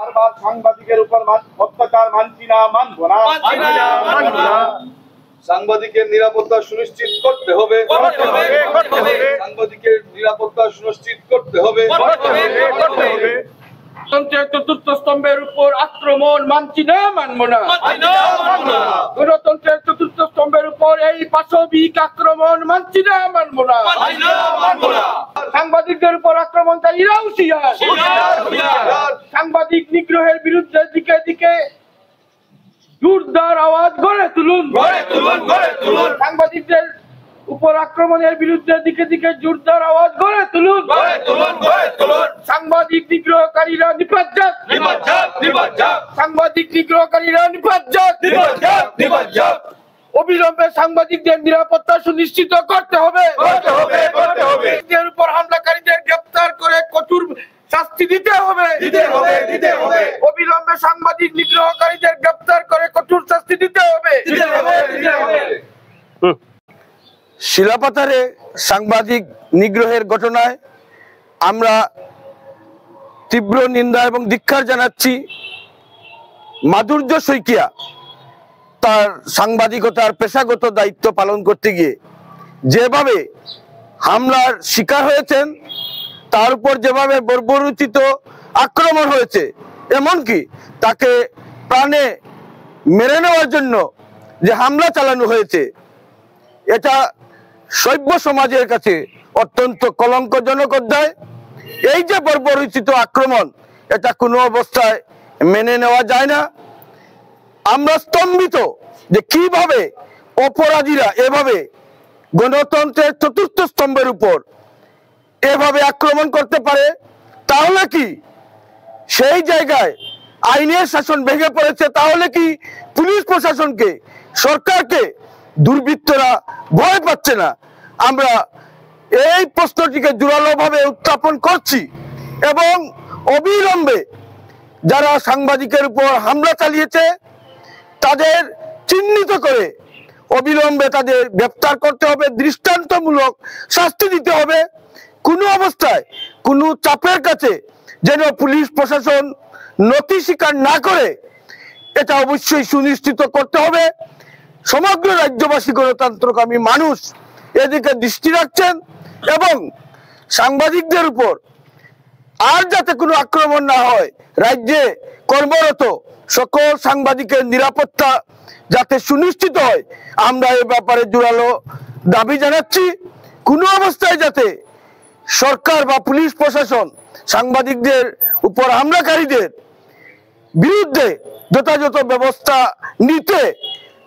বারবার সাংবাদিকের উপর অত্যাচার মানছি না, মানবো না। সাংবাদিকের নিরাপত্তা সুনিশ্চিত করতে হবে। সাংবাদিকের নিরাপত্তা সুনিশ্চিত করতে হবে। গণতন্ত্রের চতুর্থ স্তম্ভের উপর আক্রমণ মানছি না, মানবো না। গণতন্ত্রের চতুর্থ স্তম্ভের উপর এই পাশবিক আক্রমণ মানছি না, মানবো না। সাংবাদিকদের উপর আক্রমণকারীরা হুঁশিয়ার। সাংবাদিক নিগ্রহের বিরুদ্ধে দিকে দিকে জোরদার আওয়াজ গড়ে তুলুন। সাংবাদিকদের উপর আক্রমণের বিরুদ্ধে দিকে দিকে জোরদার আওয়াজ গড়ে তুলুন। সাংবাদিক নিগ্রহকারীরা নিপাত যাক। সাংবাদিক নিগ্রহকারীরা নিপাত যাক। অবিলম্বে সাংবাদিকদের নিরাপত্তা সুনিশ্চিত করতে হবে। এর উপর হামলাকারীদের গ্রেফতার করে কঠোর শাস্তি দিতে হবে। অবিলম্বে সাংবাদিক নিগ্রহকারীদের গ্রেফতার করে কঠোর শাস্তি দিতে হবে। শিলাপাথারে সাংবাদিক নিগ্রহের ঘটনায় আমরা তীব্র নিন্দা এবং ধিক্কার জানাচ্ছি। মাধুর্য শইকিয়া তার সাংবাদিকতার পেশাগত দায়িত্ব পালন করতে গিয়ে যেভাবে হামলার শিকার হয়েছেন, তার উপর যেভাবে বর্বরোচিত আক্রমণ হয়েছে, এমনকি তাকে প্রাণে মেরে নেওয়ার জন্য যে হামলা চালানো হয়েছে, এটা সভ্য সমাজের কাছে অত্যন্ত কলঙ্কজনক অধ্যায়। এই যে বর্বরোচিত আক্রমণ, এটা কোনো অবস্থায় মেনে নেওয়া যায় না। আমরা স্তম্ভিত যে কিভাবে অপরাধীরা এভাবে গণতন্ত্রের চতুর্থ স্তম্ভের উপর এভাবে আক্রমণ করতে পারে। তাহলে কি সেই জায়গায় আইনের শাসন ভেঙে পড়েছে? তাহলে কি পুলিশ প্রশাসনকে, সরকারকে দুর্বৃত্তরা ভয় পাচ্ছে না? আমরা এই প্রশ্নটিকে জোরালোভাবে উত্থাপন করছি এবং অবিলম্বে যারা সাংবাদিকের উপর হামলা চালিয়েছে তাদের চিহ্নিত করে অবিলম্বে তাদের গ্রেফতার করতে হবে, দৃষ্টান্তমূলক শাস্তি দিতে হবে। কোনো অবস্থায় কোনো চাপের কাছে যেন পুলিশ প্রশাসন নতি স্বীকার না করে, এটা অবশ্যই সুনিশ্চিত করতে হবে। সমগ্র রাজ্যবাসী গণতন্ত্রকামী মানুষ এদিকে দৃষ্টি রাখছেন এবং সাংবাদিকদের উপর আর যাতে কোনো আক্রমণ না হয়, রাজ্যে কর্মরত সকল সাংবাদিকের নিরাপত্তা যাতে সুনিশ্চিত হয়, আমরা এ ব্যাপারে জোরালো দাবি জানাচ্ছি। কোনো অবস্থায় যাতে সরকার বা পুলিশ প্রশাসন সাংবাদিকদের উপর হামলাকারীদের বিরুদ্ধে যথাযথ ব্যবস্থা নিতে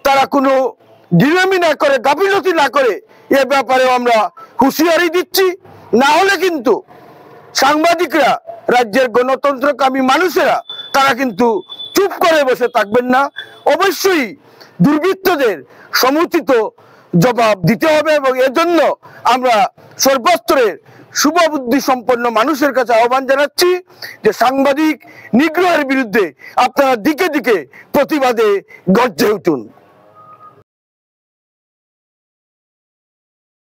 তারা কোনো ঢিলামি না করে, গাফিলতি না করে, এ ব্যাপারেও আমরা হুঁশিয়ারি দিচ্ছি। না হলে কিন্তু সাংবাদিকরা, রাজ্যের গণতন্ত্রকামী মানুষেরা, তারা কিন্তু চুপ করে বসে থাকবেন না। অবশ্যই দুর্বৃত্তদের সমুচিত জবাব দিতে হবে এবং এজন্য আমরা সর্বস্তরের শুভবুদ্ধি সম্পন্ন মানুষের কাছে আহ্বান জানাচ্ছি যে সাংবাদিক নিগ্রহের বিরুদ্ধে আপনারা দিকে দিকে প্রতিবাদে গর্জে উঠুন।